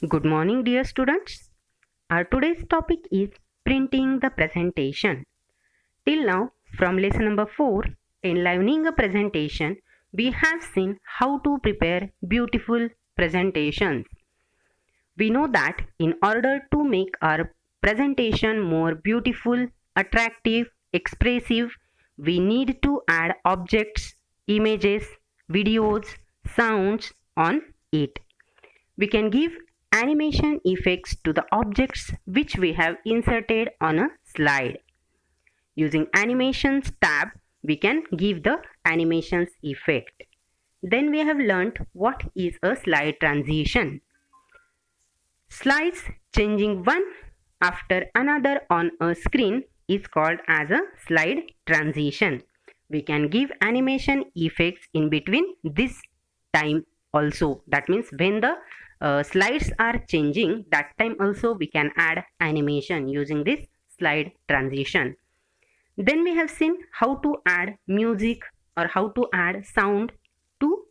Good morning, dear students. Our today's topic is printing the presentation. Till now, from lesson number 4, enlivening a presentation, we have seen how to prepare beautiful presentations. We know that in order to make our presentation more beautiful, attractive, expressive, we need to add objects, images, videos, sounds on it. We can give animation effects to the objects which we have inserted on a slide. Using animations tab, we can give the animations effect. Then we have learnt what is a slide transition. Slides changing one after another on a screen is called as a slide transition. We can give animation effects in between this time also. That means when the slides are changing, that time also we can add animation using this slide transition. Then we have seen how to add music or how to add sound to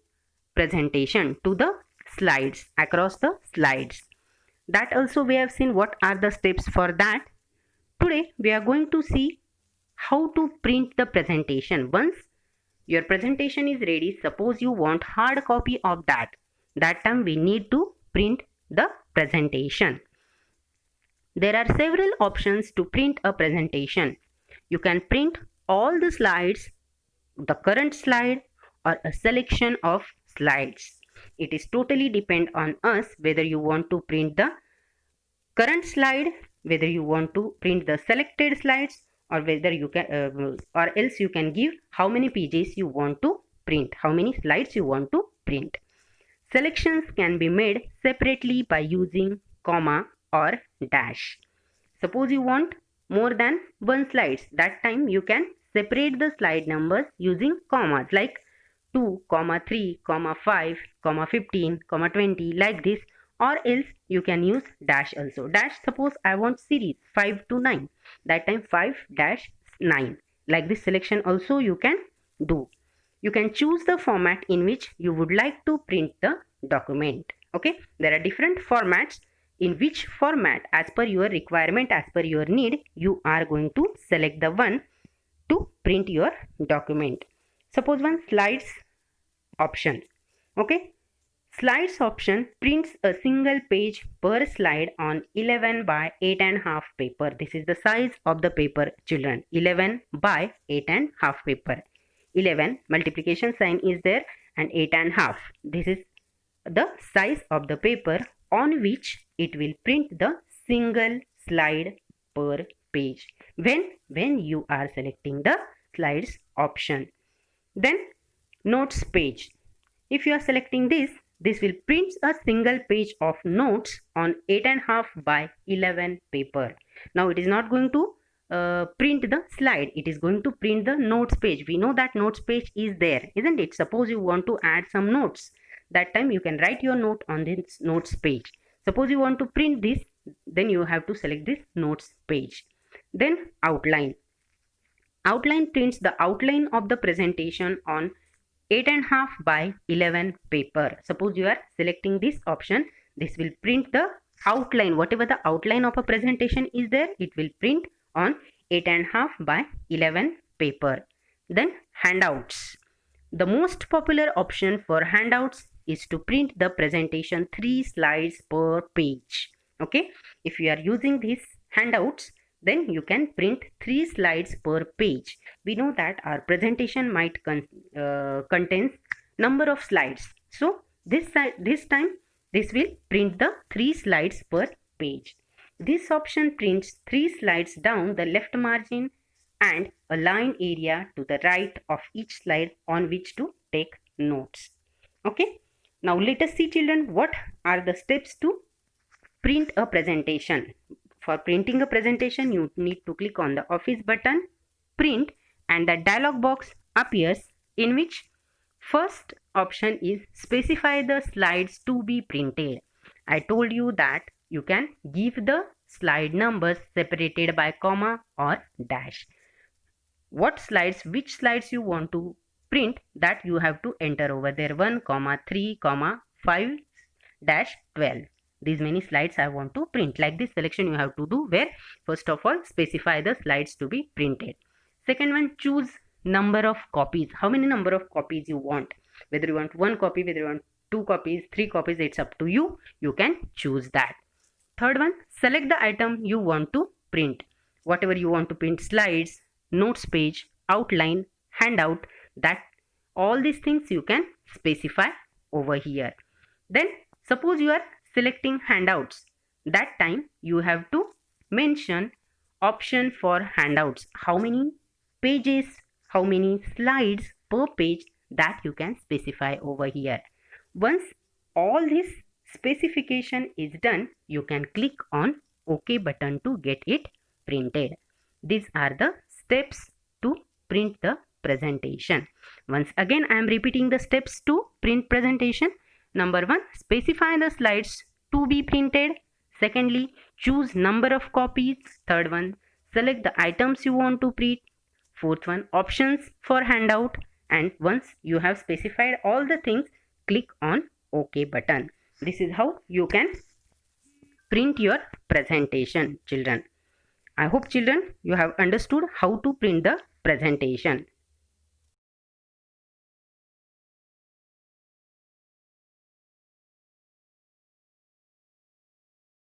presentation, to the slides, across the slides. That also we have seen what are the steps for that. Today we are going to see how to print the presentation. Once your presentation is ready, suppose you want hard copy of that time we need to print the presentation. There are several options to print a presentation. You can print all the slides, the current slide, or a selection of slides. It is totally depend on us whether you want to print the current slide, whether you want to print the selected slides, or whether you can or else you can give how many pages you want to print, how many slides you want to print. Selections can be made separately by using comma or dash. Suppose you want more than one slides, that time you can separate the slide numbers using commas like 2, 3, 5, 15, 20 like this, or else you can use dash also. Dash, suppose I want series 5 to 9, that time 5-9. Like this selection also you can do. You can choose the format in which you would like to print the document. Okay, there are different formats. In which format, as per your requirement, as per your need, you are going to select the one to print your document. Suppose one slides option. Okay, slides option prints a single page per slide on 11 by 8.5 paper. This is the size of the paper, children. 11 by 8.5 paper. 11 multiplication sign is there and 8.5. This is the size of the paper on which it will print the single slide per page when you are selecting the slides option. Then notes page. If you are selecting this will print a single page of notes on 8.5 by 11 paper. Now it is not going to print the slide, it is going to print the notes page. We know that notes page is there, isn't it? Suppose you want to add some notes, that time you can write your note on this notes page. Suppose you want to print this, then you have to select this notes page. Then outline. Outline prints the outline of the presentation on 8.5 by 11 paper. Suppose you are selecting this option, this will print the outline, whatever the outline of a presentation is there, it will print on 8.5 by 11 paper. Then handouts. The most popular option for handouts is to print the presentation 3 slides per page. Okay, if you are using these handouts, then you can print 3 slides per page. We know that our presentation might contains number of slides. So this time this will print the 3 slides per page. This option prints 3 slides down the left margin and a line area to the right of each slide on which to take notes. Okay, now let us see, children, what are the steps to print a presentation. For printing a presentation, you need to click on the office button, print, and the dialog box appears in which first option is specify the slides to be printed. I told you that you can give the slide numbers separated by comma or dash. What slides, which slides you want to print, that you have to enter over there. 1, 3, 5-12. these many slides I want to print. Like this selection you have to do, where first of all specify the slides to be printed. Second one, choose number of copies. How many number of copies you want? Whether you want 1 copy, whether you want 2 copies, 3 copies, it's up to you. You can choose that. Third one, select the item you want to print. Whatever you want to print, slides, notes page, outline, handout, that all these things you can specify over here. Then suppose you are selecting handouts. That time you have to mention option for handouts. How many pages, how many slides per page, that you can specify over here. Once all this specification is done, you can click on OK button to get it printed. These are the steps to print the presentation. Once again I am repeating the steps to print presentation. Number 1, specify the slides to be printed. Secondly, choose number of copies. Third one, select the items you want to print. Fourth one, options for handout. And once you have specified all the things, click on OK button. This is how you can print your presentation, children. I hope children you have understood how to print the presentation.